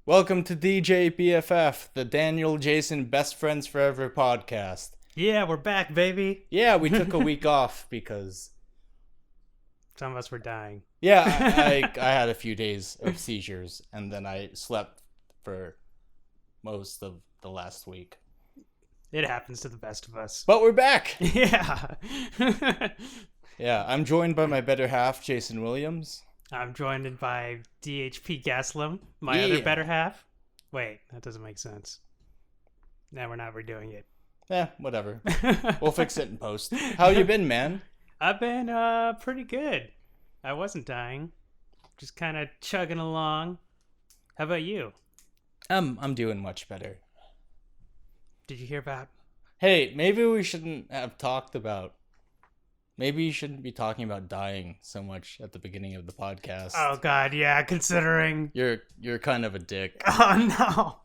Welcome to D+J BFF, the Daniel Jason Best Friends Forever podcast. Yeah, we're back, baby. Yeah, we took a week off because... Some of us were dying. Yeah, I had a few days of seizures, and then I slept for most of the last week. It happens to the best of us. But we're back! Yeah. Yeah, I'm joined by my better half, Jason Williams. I'm joined by DHP Gastelum, my other better half. Wait, that doesn't make sense. Now we're not redoing it. Whatever. We'll fix it in post. How you been, man? I've been pretty good. I wasn't dying. Just kind of chugging along. How about you? I'm doing much better. Did you hear about... Hey, maybe we shouldn't have talked about... Maybe you shouldn't be talking about dying so much at the beginning of the podcast. Oh, God, yeah, considering... You're kind of a dick. Oh, no.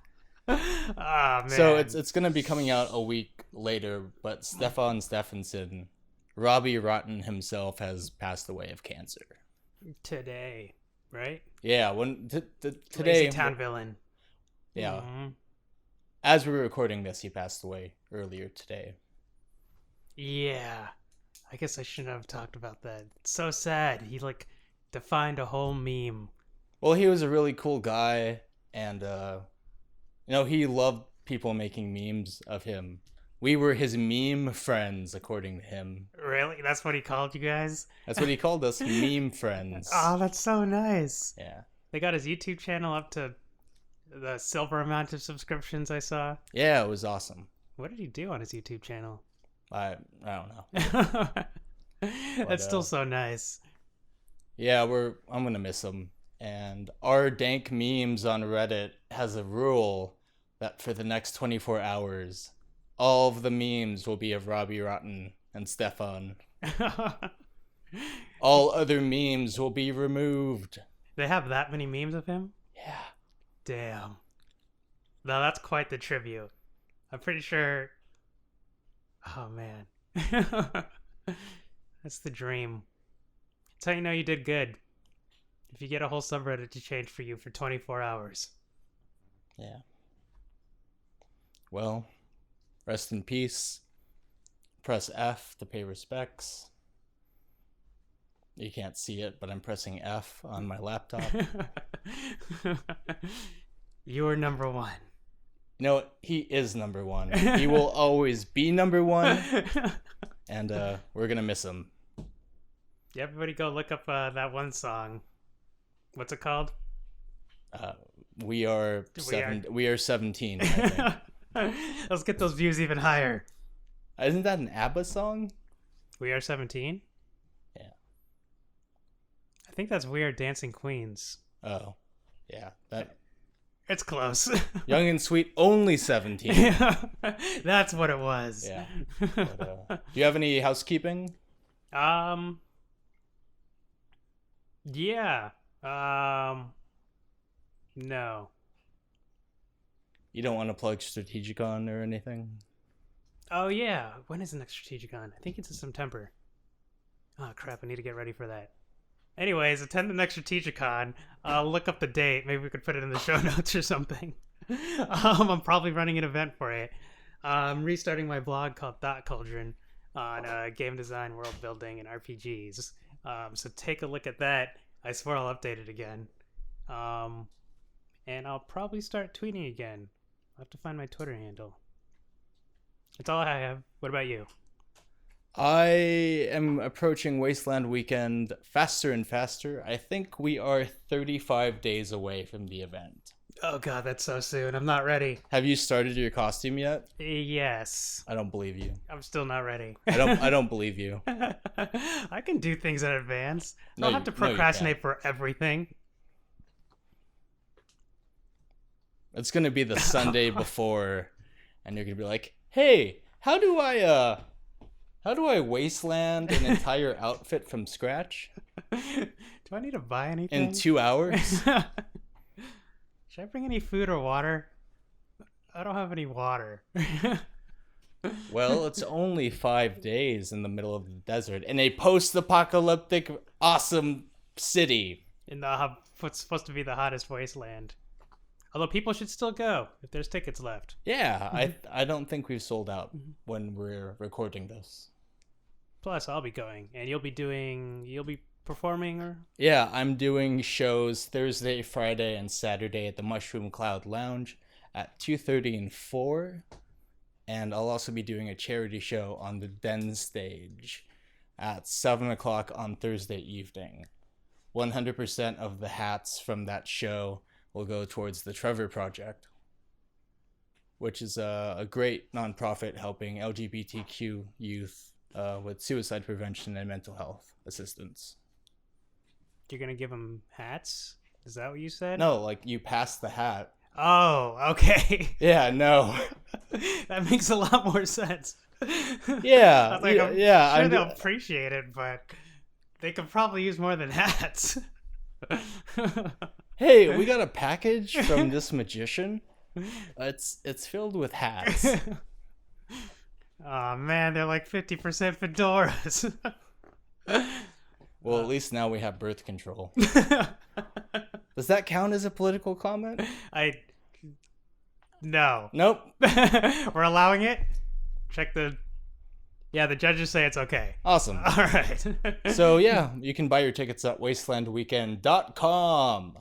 Oh, man. So it's going to be coming out a week later, but Stefan Stephenson, Robbie Rotten himself, has passed away of cancer. Today, right? Yeah, when today... Lazy town villain. Yeah. Mm-hmm. As we were recording this, he passed away earlier today. Yeah. I guess I shouldn't have talked about that. It's so sad. He, defined a whole meme. Well, he was a really cool guy, and, he loved people making memes of him. We were his meme friends, according to him. Really? That's what he called you guys? That's what he called us, meme friends. Oh, that's so nice. Yeah. They got his YouTube channel up to the silver amount of subscriptions I saw. Yeah, it was awesome. What did he do on his YouTube channel? I don't know. That's still so nice. Yeah, I'm gonna miss him. And our dank memes on Reddit has a rule that for the next 24 hours, all of the memes will be of Robbie Rotten and Stefan. All other memes will be removed. They have that many memes of him? Yeah. Damn. Now that's quite the tribute. I'm pretty sure... Oh, man. That's the dream. That's how you know you did good. If you get a whole subreddit to change for you for 24 hours. Yeah. Well, rest in peace. Press F to pay respects. You can't see it, but I'm pressing F on my laptop. You're number one. No, he is number one. He will always be number one. And we're going to miss him. Yeah, everybody go look up that one song. What's it called? We are 17, I think. Let's get those views even higher. Isn't that an ABBA song? We Are 17? Yeah. I think that's We Are Dancing Queens. Oh, yeah. It's close. Young and Sweet, only 17. Yeah, that's what it was. Yeah. But, do you have any housekeeping? Yeah. No. You don't want to plug Strategicon or anything? Oh, yeah. When is the next Strategicon? I think it's in September. Oh, crap. I need to get ready for that. Anyways, attend the next Strategicon. Look up the date. Maybe we could put it in the show notes or something. I'm probably running an event for it. I'm restarting my blog called .CAULDRON on game design, world building, and RPGs. So take a look at that. I swear I'll update it again. And I'll probably start tweeting again. I'll have to find my Twitter handle. That's all I have. What about you? I am approaching Wasteland Weekend faster and faster. I think we are 35 days away from the event. Oh god, that's so soon. I'm not ready. Have you started your costume yet? Yes. I don't believe you. I'm still not ready. I don't believe you. I can do things in advance. I No, don't have to procrastinate for everything. It's going to be the Sunday before, and you're going to be like, hey, how do I wasteland an entire outfit from scratch? Do I need to buy anything? In 2 hours? Should I bring any food or water? I don't have any water. Well, it's only 5 days in the middle of the desert in a post-apocalyptic awesome city. In the what's supposed to be the hottest wasteland. Although people should still go if there's tickets left. Yeah, I don't think we've sold out when we're recording this. Plus, I'll be going, and you'll be performing, or? Yeah, I'm doing shows Thursday, Friday, and Saturday at the Mushroom Cloud Lounge at 2:30 and 4. And I'll also be doing a charity show on the Den stage at 7 o'clock on Thursday evening. 100% of the hats from that show will go towards the Trevor Project, which is a great nonprofit helping LGBTQ youth with suicide prevention and mental health assistance. You're going to give them hats? Is that what you said? No, like you pass the hat. Oh, okay. Yeah, no. That makes a lot more sense. Yeah, I was like, yeah. I'm sure they'll appreciate it, but they could probably use more than hats. Hey, we got a package from this magician. It's filled with hats. Oh man, they're like 50% fedoras. Well, at least now we have birth control. Does that count as a political comment? No. Nope. We're allowing it. Check the judges say it's okay. Awesome. All right. So yeah, you can buy your tickets at wastelandweekend.com.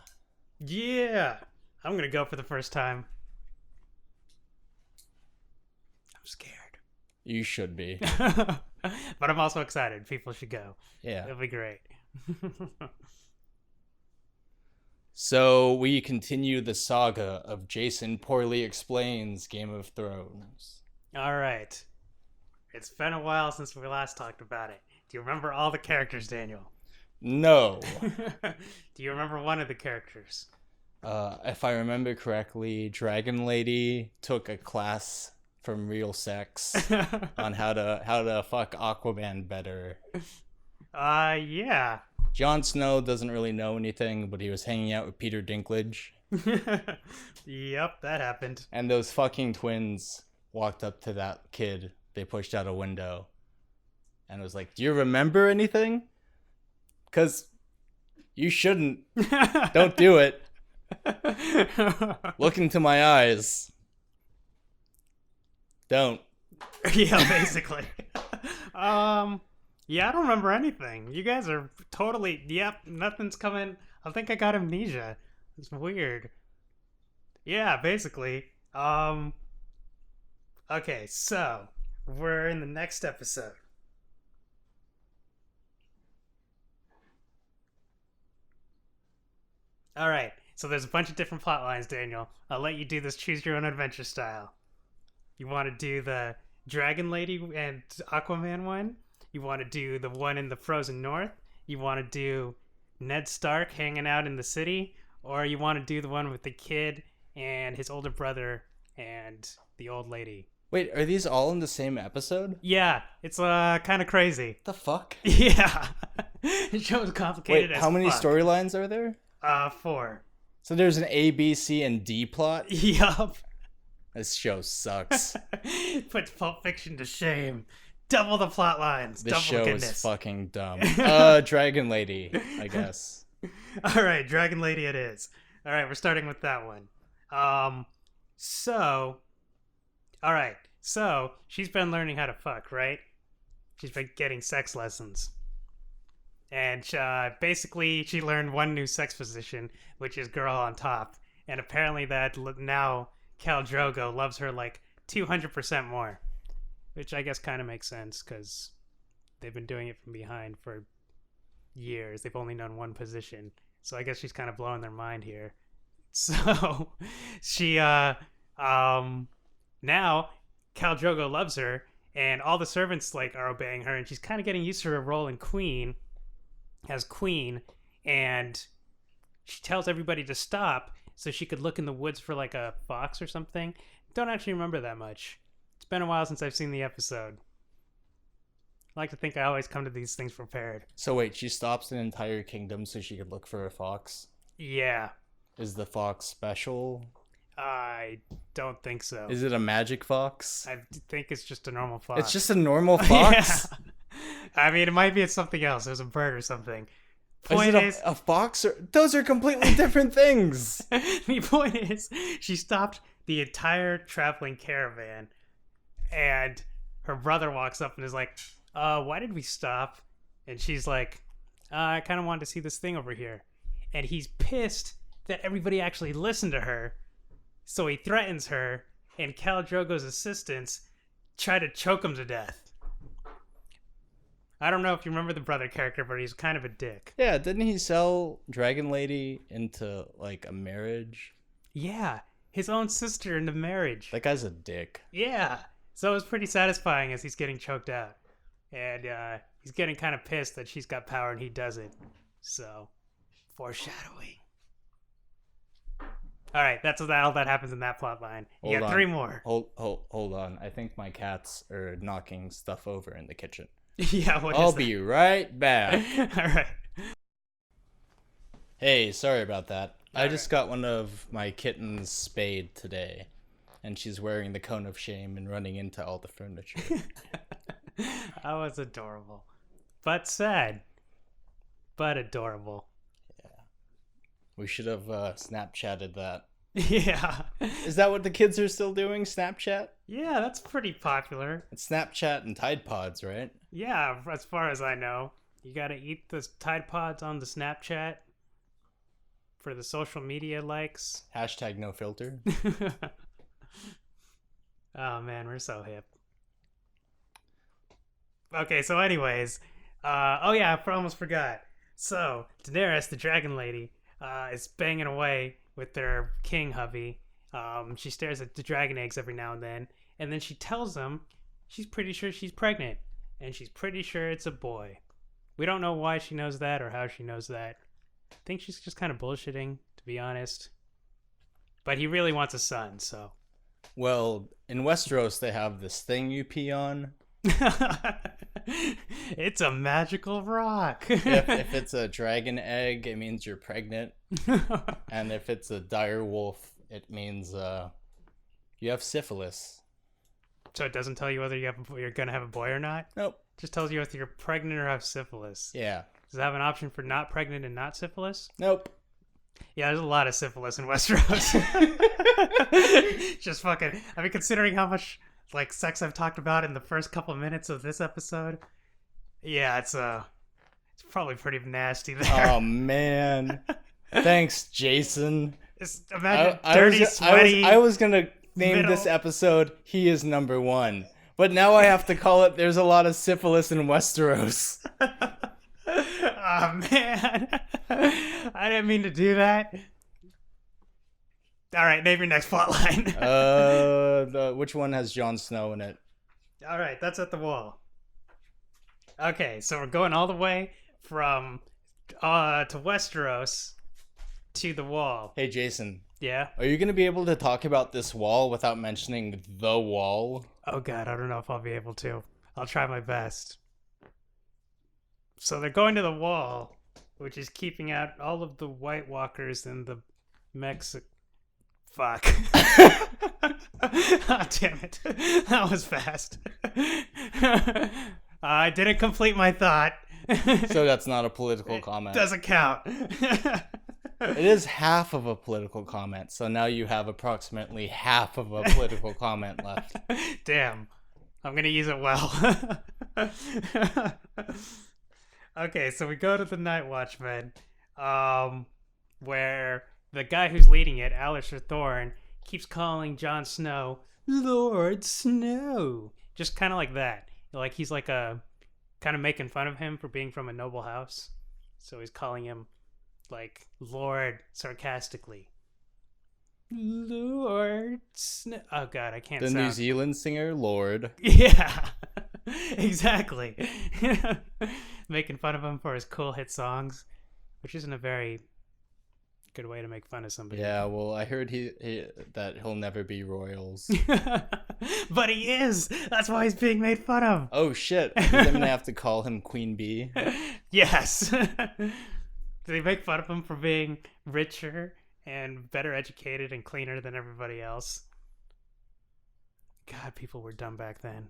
Yeah. I'm going to go for the first time. I'm scared. You should be. But I'm also excited. People should go. Yeah. It'll be great. So we continue the saga of Jason Poorly Explains Game of Thrones. All right. It's been a while since we last talked about it. Do you remember all the characters, Daniel? No. Do you remember one of the characters? If I remember correctly, Dragon Lady took a class from Real Sex on how to fuck Aquaman better. Yeah. Jon Snow doesn't really know anything, but he was hanging out with Peter Dinklage. Yep, that happened. And those fucking twins walked up to that kid they pushed out a window and was like, "Do you remember anything? Because you shouldn't. Don't do it. Look into my eyes. Don't." Yeah, basically. Yeah, I don't remember anything. You guys are totally, yep, nothing's coming. I think I got amnesia. It's weird. Yeah, basically. Okay, so we're in the next episode. All right, so there's a bunch of different plot lines, Daniel. I'll let you do this choose your own adventure style. You want to do the Dragon Lady and Aquaman one? You want to do the one in the frozen north? You want to do Ned Stark hanging out in the city? Or you want to do the one with the kid and his older brother and the old lady? Wait, are these all in the same episode? Yeah, it's kind of crazy. The fuck? Yeah. The show's complicated. Wait, as how many fuck. storylines are there? 4. So there's an A, B, C, and D plot? Yup. This show sucks. Puts Pulp Fiction to shame. Double the plot lines. This Double show goodness. is fucking dumb. Dragon Lady, I guess. All right, Dragon Lady it is. All right, we're starting with that one. So she's been learning how to fuck, right? She's been getting sex lessons. And basically, she learned one new sex position, which is girl on top. And apparently that now Khal Drogo loves her like 200% more. Which I guess kind of makes sense, because they've been doing it from behind for years. They've only known one position. So I guess she's kind of blowing their mind here. So she, now Khal Drogo loves her, and all the servants like are obeying her, and she's kind of getting used to her role in as queen, and she tells everybody to stop so she could look in the woods for like a fox or something. Don't actually remember that much. It's been a while since I've seen the episode. I like to think I always come to these things prepared. So wait, she stops an entire kingdom so she could look for a fox? Yeah. Is the fox special? I don't think so. Is it a magic fox? I think it's just a normal fox. It's just a normal fox? Yeah. I mean, it might be something else. There's a bird or something. Point is, a fox? Those are completely different things. the point is, she stopped the entire traveling caravan, and her brother walks up and is like, why did we stop? And she's like, I kind of wanted to see this thing over here. And he's pissed that everybody actually listened to her, so he threatens her, and Khal Drogo's assistants try to choke him to death. I don't know if you remember the brother character, but he's kind of a dick. Yeah, didn't he sell Dragon Lady into, like, a marriage? Yeah, his own sister into marriage. That guy's a dick. Yeah, so it was pretty satisfying as he's getting choked out. And he's getting kind of pissed that she's got power and he doesn't. So, foreshadowing. All right, that's all that happens in that plot line. You got 3 more. Hold on. I think my cats are knocking stuff over in the kitchen. Yeah, I'll be right back. All right. Hey, sorry about that. All I just got one of my kittens spayed today, and she's wearing the cone of shame and running into all the furniture. That was adorable. But sad. But adorable. Yeah. We should have Snapchatted that. Yeah. Is that what the kids are still doing? Snapchat? Yeah, that's pretty popular. It's Snapchat and Tide Pods, right? Yeah, as far as I know. You gotta eat the Tide Pods on the Snapchat for the social media likes. Hashtag no filter. Oh man, we're so hip. Okay, so anyways, oh yeah, I almost forgot. So, Daenerys, the Dragon Lady, is banging away with their king hubby. She stares at the dragon eggs every now and then she tells him she's pretty sure she's pregnant, and she's pretty sure it's a boy. We don't know why she knows that or how she knows that. I think she's just kind of bullshitting, to be honest. But he really wants a son, so. Well, in Westeros, they have this thing you pee on. It's a magical rock. If it's a dragon egg, it means you're pregnant. And if it's a dire wolf, it means you have syphilis. So it doesn't tell you whether you're gonna have a boy or not? Nope. Just tells you if you're pregnant or have syphilis. Yeah. Does it have an option for not pregnant and not syphilis? Nope. Yeah, there's a lot of syphilis in Westeros. Just fucking. I mean, considering how much like sex I've talked about in the first couple of minutes of this episode, yeah, it's probably pretty nasty there. Oh man. Thanks, Jason. Imagine dirty, sweaty. I was gonna name this episode "He is Number One," but now I have to call it "There's a lot of syphilis in Westeros." Oh man, I didn't mean to do that. All right, name your next plotline. Which one has Jon Snow in it? All right, that's at the wall. Okay, so we're going all the way from to Westeros to the wall. Hey, Jason. Yeah? Are you gonna be able to talk about this wall without mentioning the wall? Oh god, I don't know if I'll be able to. I'll try my best. So they're going to the wall, which is keeping out all of the White Walkers and the Fuck. Oh, damn it. That was fast. I didn't complete my thought. So that's not a political comment. Doesn't count. It is half of a political comment, so now you have approximately half of a political comment left. Damn. I'm gonna use it well. Okay, so we go to the Night Watchman, where the guy who's leading it, Alistair Thorne, keeps calling Jon Snow Lord Snow. Just kind of like that. Like he's like kind of making fun of him for being from a noble house. So he's calling him like Lord sarcastically. Lord Snow. Oh god, I can't. The New Zealand singer Lord. Yeah, exactly. Making fun of him for his cool hit songs, which isn't a very good way to make fun of somebody. Yeah, well, I heard that he'll never be royals. But he is. That's why he's being made fun of. Oh shit! I'm gonna have to call him Queen Bee. Yes. They make fun of him for being richer and better educated and cleaner than everybody else. God, people were dumb back then.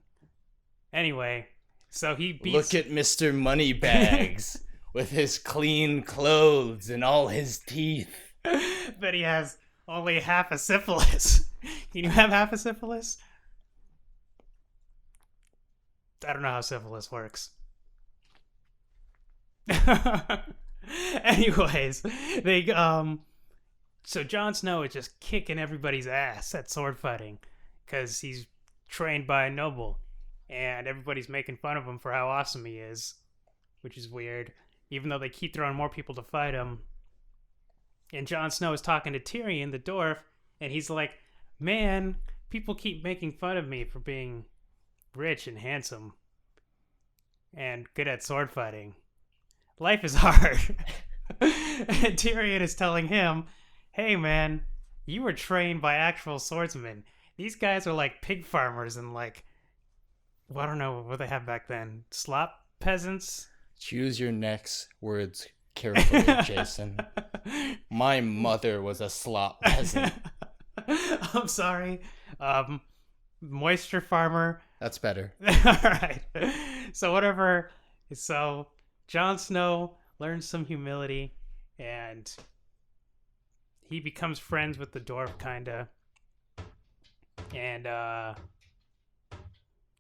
Anyway, so he beats... Look at Mr. Moneybags. with his clean clothes and all his teeth. But he has only half a syphilis. Can you have half a syphilis? I don't know how syphilis works. Anyways, so Jon Snow is just kicking everybody's ass at sword fighting because he's trained by a noble, and everybody's making fun of him for how awesome he is, which is weird, even though they keep throwing more people to fight him. And Jon Snow is talking to Tyrion, the dwarf, and he's like, man, people keep making fun of me for being rich and handsome and good at sword fighting. Life is hard. And Tyrion is telling him, hey man, you were trained by actual swordsmen. These guys are like pig farmers and like, well, I don't know what they have back then. Slop peasants? Choose your next words carefully, Jason. My mother was a slop peasant. I'm sorry. Moisture farmer. That's better. Alright. So whatever. So Jon Snow learns some humility and he becomes friends with the dwarf, kinda. And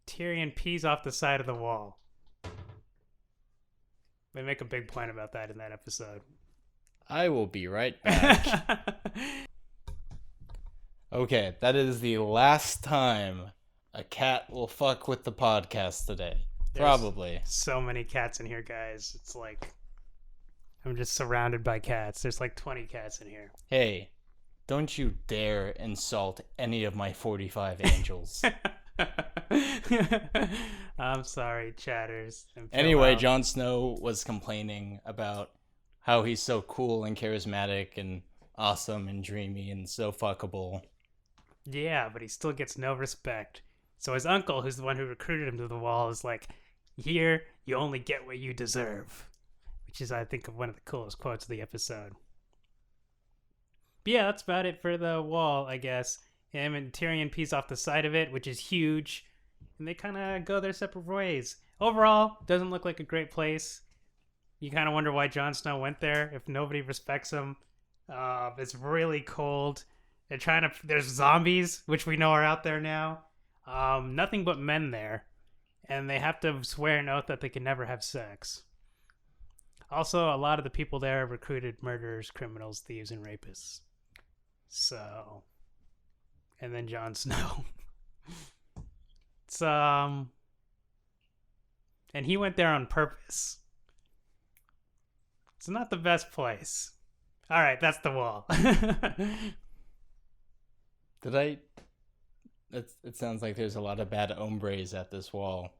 Tyrion pees off the side of the wall. They make a big point about that in that episode. I will be right back. Okay, that is the last time a cat will fuck with the podcast today. Probably. So many cats in here, guys. It's like I'm just surrounded by cats. There's like 20 cats in here. Hey, don't you dare insult any of my 45 angels. I'm sorry, chatters. Anyway, Jon Snow was complaining about how he's so cool and charismatic and awesome and dreamy and so fuckable. Yeah, but he still gets no respect. So his uncle, who's the one who recruited him to the wall, is like, here, you only get what you deserve. Which is, I think, one of the coolest quotes of the episode. But yeah, that's about it for the wall, I guess. Him and Tyrion pees off the side of it, which is huge. And they kind of go their separate ways. Overall, doesn't look like a great place. You kind of wonder why Jon Snow went there if nobody respects him. It's really cold. There's zombies, which we know are out there now. Nothing but men there. And they have to swear an oath that they can never have sex. Also, a lot of the people there are recruited murderers, criminals, thieves, and rapists. So, and then Jon Snow. And he went there on purpose. It's not the best place. All right, that's the wall. It sounds like there's a lot of bad hombres at this wall.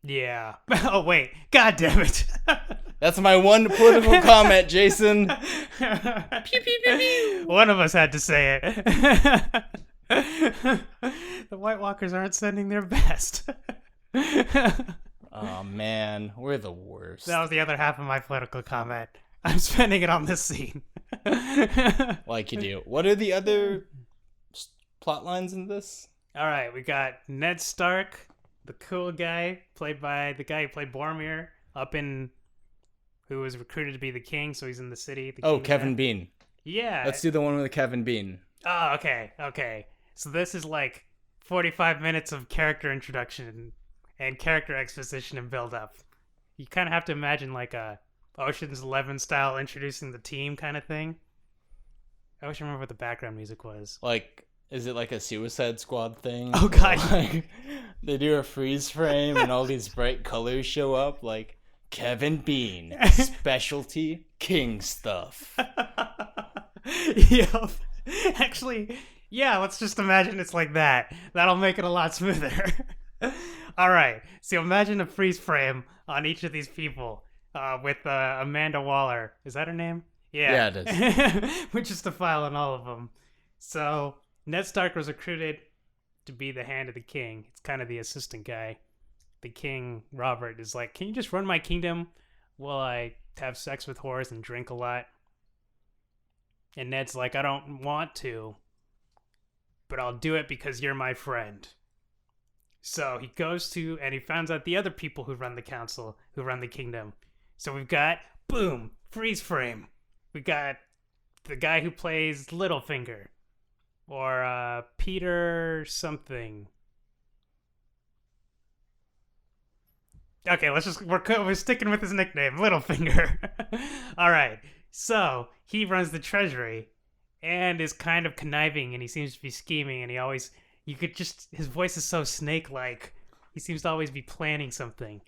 Yeah. Oh, wait. God damn it. That's my one political comment, Jason. Pew, pew, pew, pew. One of us had to say it. The White Walkers aren't sending their best. Oh, man. We're the worst. That was the other half of my political comment. I'm spending it on this scene. Like you do. What are the other plot lines in this? All right, we got Ned Stark, the cool guy, played by the guy who played Boromir, who was recruited to be the king, so he's in the city. Kevin Bean. Yeah. Let's do the one with Kevin Bean. Oh, okay. So this is like 45 minutes of character introduction and character exposition and build-up. You kind of have to imagine like a Ocean's 11 style introducing the team kind of thing. I wish I remember what the background music was. Like, is it like a Suicide Squad thing? Oh, God. Like, they do a freeze frame and all these bright colors show up, like Kevin Bean, specialty king stuff. Yep. Actually, yeah, let's just imagine it's like that. That'll make it a lot smoother. All right, so imagine a freeze frame on each of these people with Amanda Waller. Is that her name? Yeah, it is. Which is the file on all of them. So Ned Stark was recruited to be the hand of the king. It's kind of the assistant guy. The king, Robert, is like, can you just run my kingdom while I have sex with whores and drink a lot? And Ned's like, I don't want to, but I'll do it because you're my friend. So he goes to, and he finds out the other people who run the council, who run the kingdom. So we've got, boom, freeze frame. We got the guy who plays Littlefinger. Or Peter something. Okay, we're sticking with his nickname, Littlefinger. All right, so he runs the treasury and is kind of conniving, and he seems to be scheming, and his voice is so snake-like. He seems to always be planning something.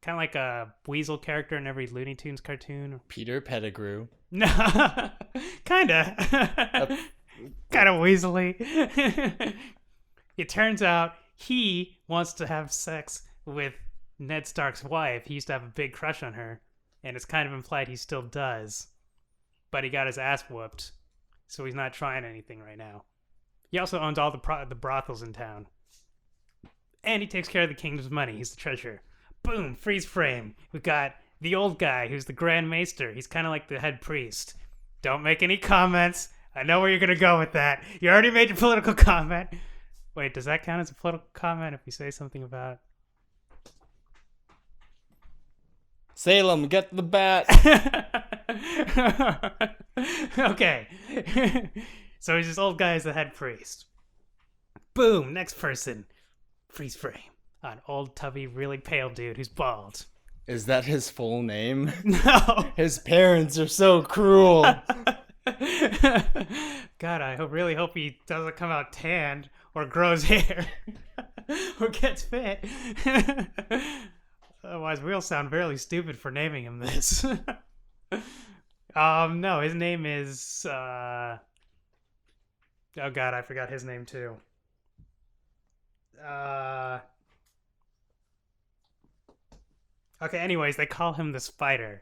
Kind of like a weasel character in every Looney Tunes cartoon. Peter Pettigrew. No, kinda. Kind of weaselly. It turns out he wants to have sex with Ned Stark's wife. He used to have a big crush on her, and it's kind of implied he still does. But he got his ass whooped, so he's not trying anything right now. He also owns all the brothels in town. And he takes care of the kingdom's money. He's the treasurer. Boom, freeze frame. We got the old guy who's the Grand Maester. He's kind of like the head priest. Don't make any comments. I know where you're going to go with that. You already made your political comment. Wait, does that count as a political comment if you say something about... Salem, get the bat. Okay. So he's this old guy as the head priest. Boom, next person. Freeze frame. An old, tubby, really pale dude who's bald. Is that his full name? No. His parents are so cruel. God, I really hope he doesn't come out tanned or grows hair or gets fit. Otherwise, we'll sound fairly stupid for naming him this. No, his name is, oh God, I forgot his name too. Okay, anyways, they call him the Spider.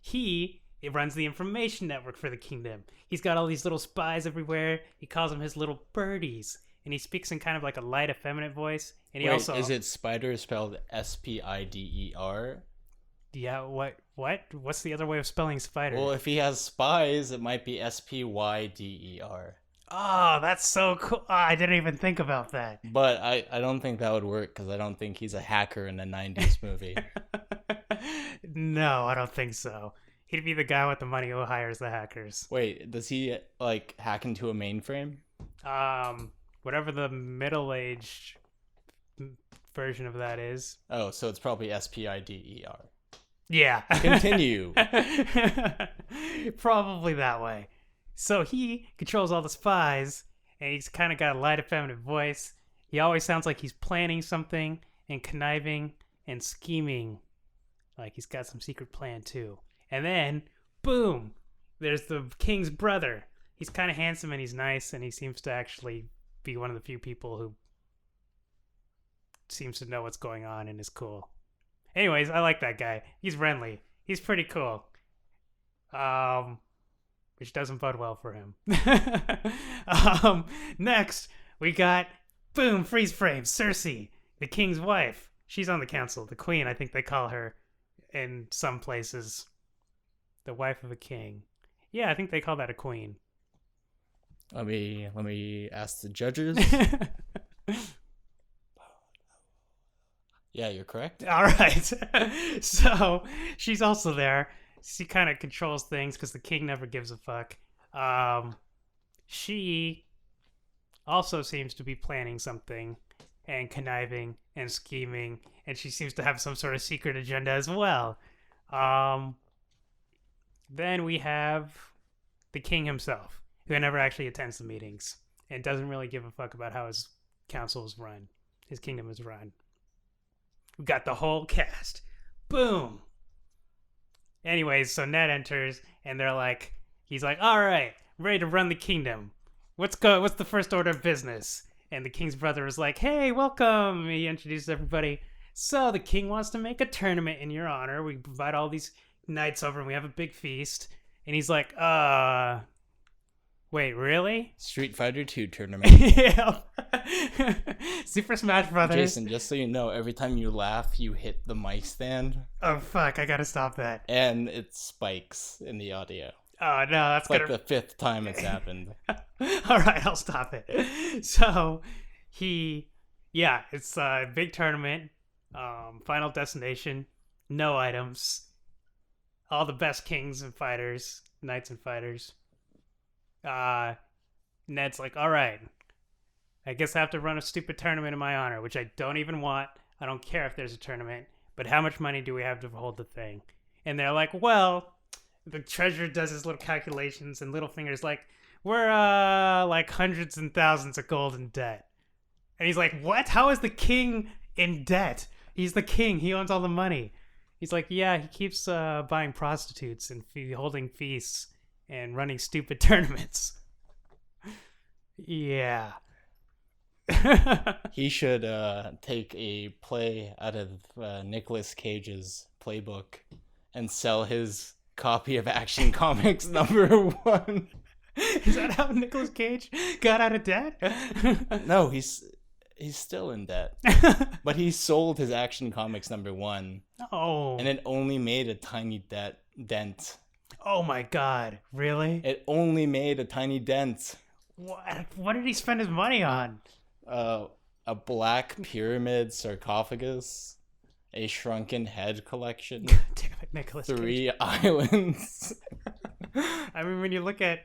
He runs the information network for the kingdom. He's got all these little spies everywhere. He calls them his little birdies. And he speaks in kind of like a light, effeminate voice. And he also... is it Spider spelled Spider? Yeah, what? What's the other way of spelling spider? Well, if he has spies, it might be Spyder. Oh, that's so cool. Oh, I didn't even think about that. But I don't think that would work, because I don't think he's a hacker in a 90s movie. No, I don't think so. He'd be the guy with the money who hires the hackers. Wait, does he, like, hack into a mainframe? Whatever the middle-aged version of that is. Oh, so it's probably Spider. Yeah. Continue. Probably that way. So he controls all the spies, and he's kind of got a light, effeminate voice. He always sounds like he's planning something and conniving and scheming. Like he's got some secret plan too. And then, boom, there's the king's brother. He's kind of handsome and he's nice, and he seems to actually be one of the few people who seems to know what's going on and is cool. Anyways, I like that guy. He's Renly. He's pretty cool. Which doesn't bode well for him. Next, we got, boom, freeze frame, Cersei, the king's wife. She's on the council. The queen, I think they call her in some places. The wife of a king. Yeah, I think they call that a queen. Let me ask the judges. Yeah, you're correct. All right. So she's also there. She kind of controls things because the king never gives a fuck. She also seems to be planning something and conniving and scheming, and she seems to have some sort of secret agenda as well. Then we have the king himself, who never actually attends the meetings and doesn't really give a fuck about how his council is run, his kingdom is run. We got the whole cast. Boom. Anyways, so Ned enters, and he's like, all right, ready to run the kingdom. What's the first order of business? And the king's brother is like, hey, welcome. He introduces everybody. So the king wants to make a tournament in your honor. We invite all these knights over, and we have a big feast. And he's like, wait, really? Street Fighter 2 tournament. Yeah. Super Smash Brothers. Jason, just so you know, every time you laugh, you hit the mic stand. Oh, fuck, I gotta stop that. And it spikes in the audio. Oh, no, that's like the 5th time it's happened. All right, I'll stop it. So, it's a big tournament. Final Destination, no items. All the best kings and fighters, knights and fighters. Ned's like, all right, I guess I have to run a stupid tournament in my honor, which I don't even want. I don't care if there's a tournament, but how much money do we have to hold the thing? And they're like, well, the treasurer does his little calculations, and Littlefinger's like, we're like hundreds and thousands of gold in debt. And he's like, what? How is the king in debt? He's the king. He owns all the money. He's like, yeah, he keeps buying prostitutes and holding feasts and running stupid tournaments. Yeah. He should take a play out of Nicolas Cage's playbook and sell his copy of Action Comics #1. Is that how Nicolas Cage got out of debt? No, he's still in debt. But he sold his Action Comics #1. Oh. And it only made a tiny dent. Oh my god. Really? It only made a tiny dent. What did he spend his money on? A black pyramid sarcophagus, a shrunken head collection, Damn it, Nicolas Cage. 3 islands. I mean, when you look at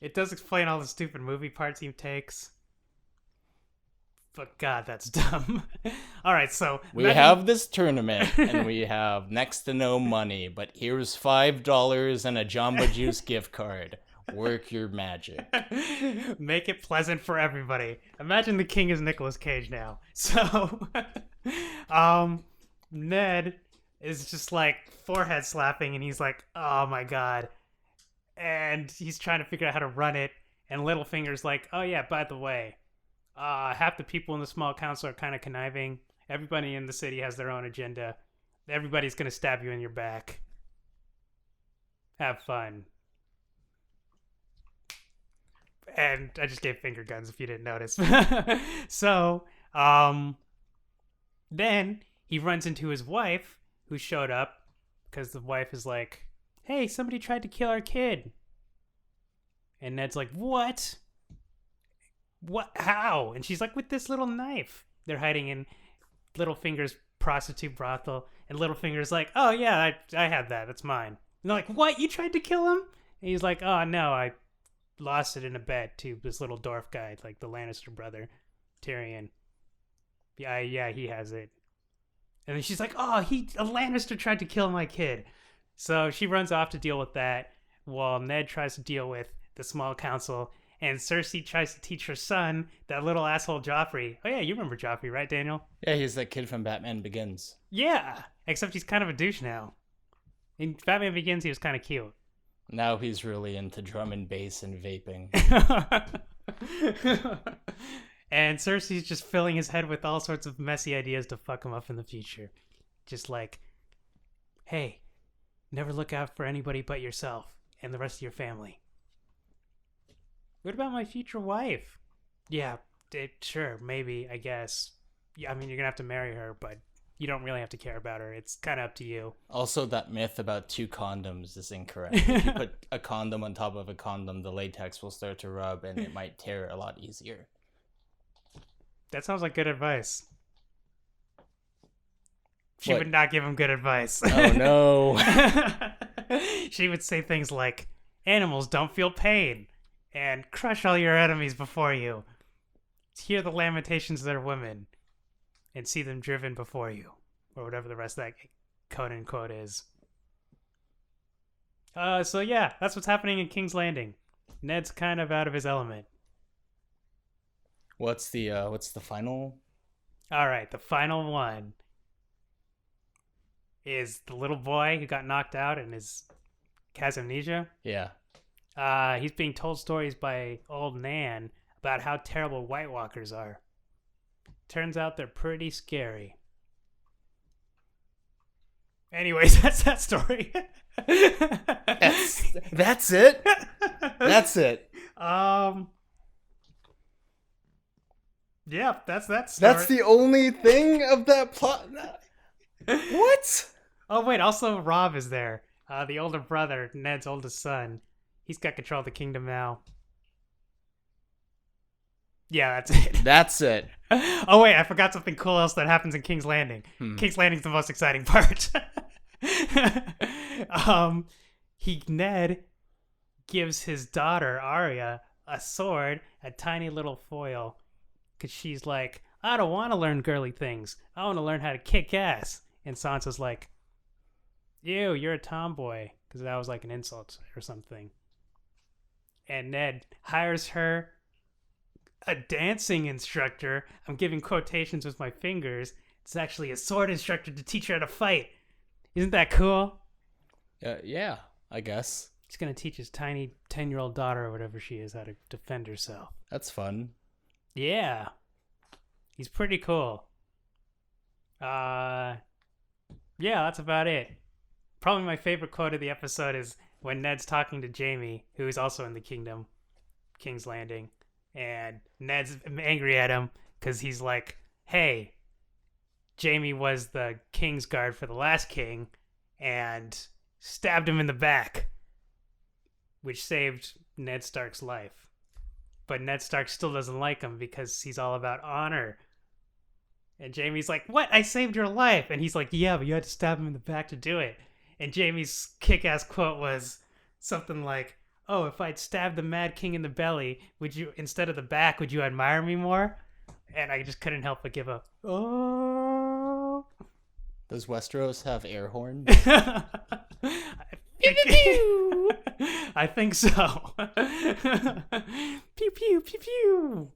it, does explain all the stupid movie parts he takes. But God, that's dumb. All right, so we have this tournament, and we have next to no money, but here's $5 and a Jamba Juice gift card. Work your magic. Make it pleasant for everybody. Imagine the king is Nicolas Cage now. So, Ned is just like forehead slapping, and he's like, "Oh my god!" And he's trying to figure out how to run it. And Littlefinger's like, "Oh yeah, by the way, half the people in the small council are kind of conniving. Everybody in the city has their own agenda. Everybody's gonna stab you in your back. Have fun." And I just gave finger guns if you didn't notice. So, then he runs into his wife, who showed up, because the wife is like, hey, somebody tried to kill our kid. And Ned's like, what? What? How? And she's like, with this little knife. They're hiding in Littlefinger's prostitute brothel. And Littlefinger's like, oh yeah, I had that. That's mine. And they're like, what? You tried to kill him? And he's like, oh no, I lost it in a bet to this little dwarf guy, like the Lannister brother, Tyrion. Yeah, he has it. And then she's like, oh, a Lannister tried to kill my kid. So she runs off to deal with that, while Ned tries to deal with the small council, and Cersei tries to teach her son, that little asshole Joffrey. Oh yeah, you remember Joffrey, right, Daniel? Yeah, he's that kid from Batman Begins. Yeah, except he's kind of a douche now. In Batman Begins, he was kind of cute. Now he's really into drum and bass and vaping. And Cersei's just filling his head with all sorts of messy ideas to fuck him up in the future. Just like, hey, never look out for anybody but yourself and the rest of your family. What about my future wife? Yeah, sure, maybe, I guess. Yeah, I mean, you're gonna have to marry her, but you don't really have to care about her. It's kind of up to you. Also, that myth about 2 condoms is incorrect. If you put a condom on top of a condom, the latex will start to rub and it might tear a lot easier. That sounds like good advice. She What? would not give him good advice. Oh no. She would say things like, animals don't feel pain, and crush all your enemies before you. Hear the lamentations of their women, and see them driven before you. Or whatever the rest of that quote-unquote is. So yeah, that's what's happening in King's Landing. Ned's kind of out of his element. What's the final? Alright, the final one is the little boy who got knocked out and has amnesia. Yeah. He's being told stories by old Nan about how terrible White Walkers are. Turns out they're pretty scary. Anyways, that's that story. That's it. That's it. Yeah, that's that story. That's the only thing of that plot. What? Oh wait, also Robb is there. The older brother, Ned's oldest son. He's got control of the kingdom now. Yeah, that's it. That's it. Oh wait, I forgot something cool else that happens in King's Landing. King's Landing's the most exciting part. Ned gives his daughter Arya a sword, a tiny little foil, because she's like, I don't want to learn girly things. I want to learn how to kick ass. And Sansa's like, ew, you're a tomboy, because that was like an insult or something. And Ned hires her a dancing instructor. I'm giving quotations with my fingers. It's actually a sword instructor to teach her how to fight. Isn't that cool? Yeah, I guess. He's going to teach his tiny 10-year-old daughter or whatever she is how to defend herself. That's fun. Yeah. He's pretty cool. Yeah, that's about it. Probably my favorite quote of the episode is when Ned's talking to Jaime, who is also in the kingdom, King's Landing, and Ned's angry at him because he's like, hey, Jaime was the king's guard for the last king and stabbed him in the back, which saved Ned Stark's life. But Ned Stark still doesn't like him because he's all about honor. And Jaime's like, what? I saved your life. And he's like, yeah, but you had to stab him in the back to do it. And Jaime's kick-ass quote was something like, oh, if I'd stabbed the Mad King in the belly, would you, instead of the back, would you admire me more? And I just couldn't help but give a, oh. Does Westeros have air horns? I think so. Pew, pew, pew, pew.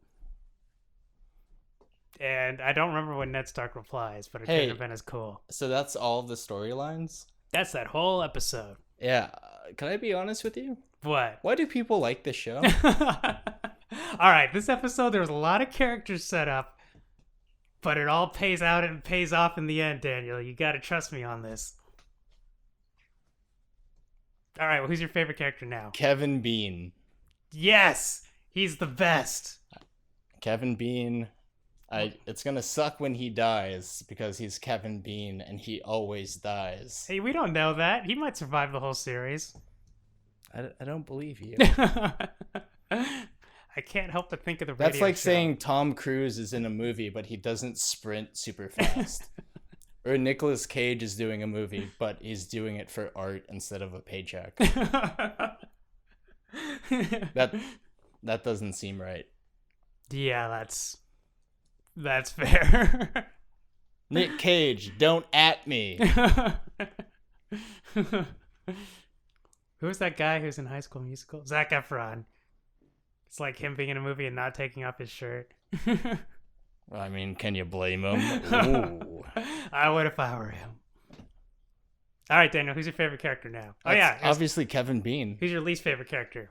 And I don't remember when Ned Stark replies, but it couldn't have been as cool. So that's all of the storylines? That's that whole episode. Yeah. Can I be honest with you? What? Why do people like this show? All right, this episode, there was a lot of characters set up, but it all pays out and pays off in the end, Daniel. You got to trust me on this. All right, well, who's your favorite character now? Kevin Bean. Yes, he's the best. Kevin Bean. It's going to suck when he dies because he's Kevin Bean and he always dies. Hey, we don't know that. He might survive the whole series. I don't believe you. I can't help but think of the radio That's like show. saying Tom Cruise is in a movie, but he doesn't sprint super fast. Or Nicolas Cage is doing a movie, but he's doing it for art instead of a paycheck. That doesn't seem right. Yeah, that's fair. Nick Cage, don't at me. Who's that guy who's in High School Musical? Zac Efron. It's like him being in a movie and not taking off his shirt. I mean, can you blame him? Ooh. I would if I were him. All right, Daniel, who's your favorite character now? That's obviously Kevin Bean. Who's your least favorite character?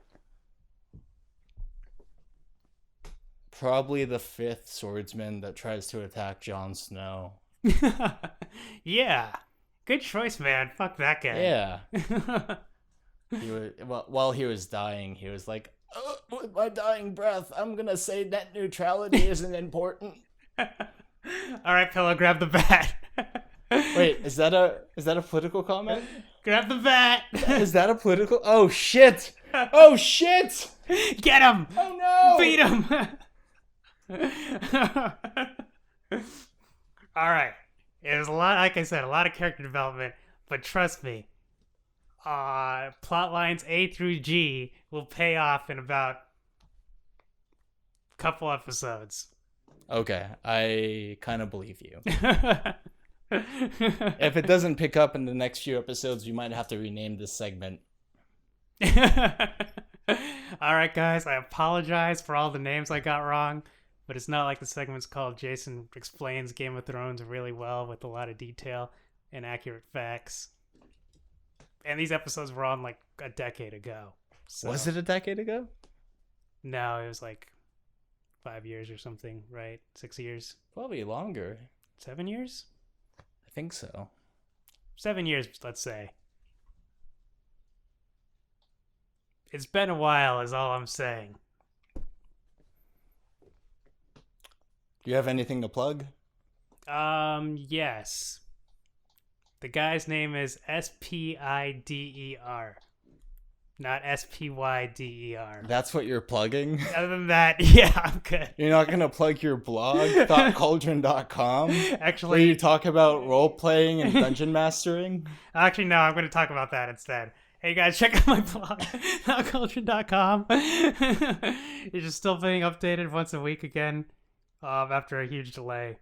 Probably the 5th swordsman that tries to attack Jon Snow. Yeah. Good choice, man. Fuck that guy. Yeah. While he was dying, he was like, oh, with my dying breath, I'm gonna say net neutrality isn't important. All right, Pillow, grab the bat. Wait, is that a political comment? Grab the bat. Is that a political? Oh shit! Oh shit! Get him! Oh no! Beat him! All right. It was a lot, like I said, a lot of character development, but trust me, plot lines A through G will pay off in about a couple episodes. Okay, I kind of believe you. If it doesn't pick up in the next few episodes, we might have to rename this segment. All right, guys, I apologize for all the names I got wrong, but it's not like the segment's called Jason Explains Game of Thrones really well with a lot of detail and accurate facts. And these episodes were on like a decade ago. So. Was it a decade ago? No, it was like 5 years or something, right? 6 years? Probably longer. 7 years? I think so. 7 years, let's say. It's been a while, is all I'm saying. Do you have anything to plug? not SPYDER. That's what you're plugging? Other than that, yeah, I'm good. You're not going to plug your blog, thoughtcauldron.com? Actually, where you talk about role-playing and dungeon mastering? Actually, no, I'm going to talk about that instead. Hey guys, check out my blog, thoughtcauldron.com. It's just still being updated once a week again, after a huge delay.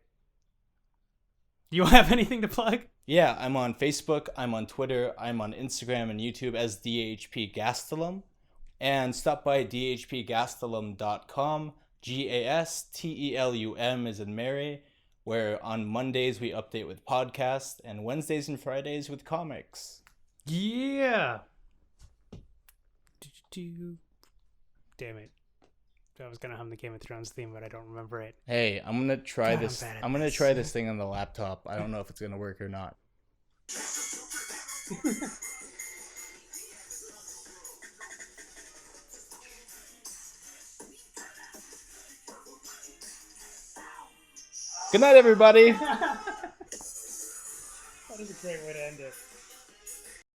Do you have anything to plug? Yeah, I'm on Facebook, I'm on Twitter, I'm on Instagram and YouTube as DHP Gastelum. And stop by dhpgastelum.com, GASTELUM is in Mary, where on Mondays we update with podcasts and Wednesdays and Fridays with comics. Yeah! Damn it. I was gonna hum the Game of Thrones theme, but I don't remember it. Hey, I'm gonna try God, this. I'm bad at I'm gonna this. try this thing on the laptop. I don't know if it's gonna work or not. Good night, everybody. That is a great way to end it.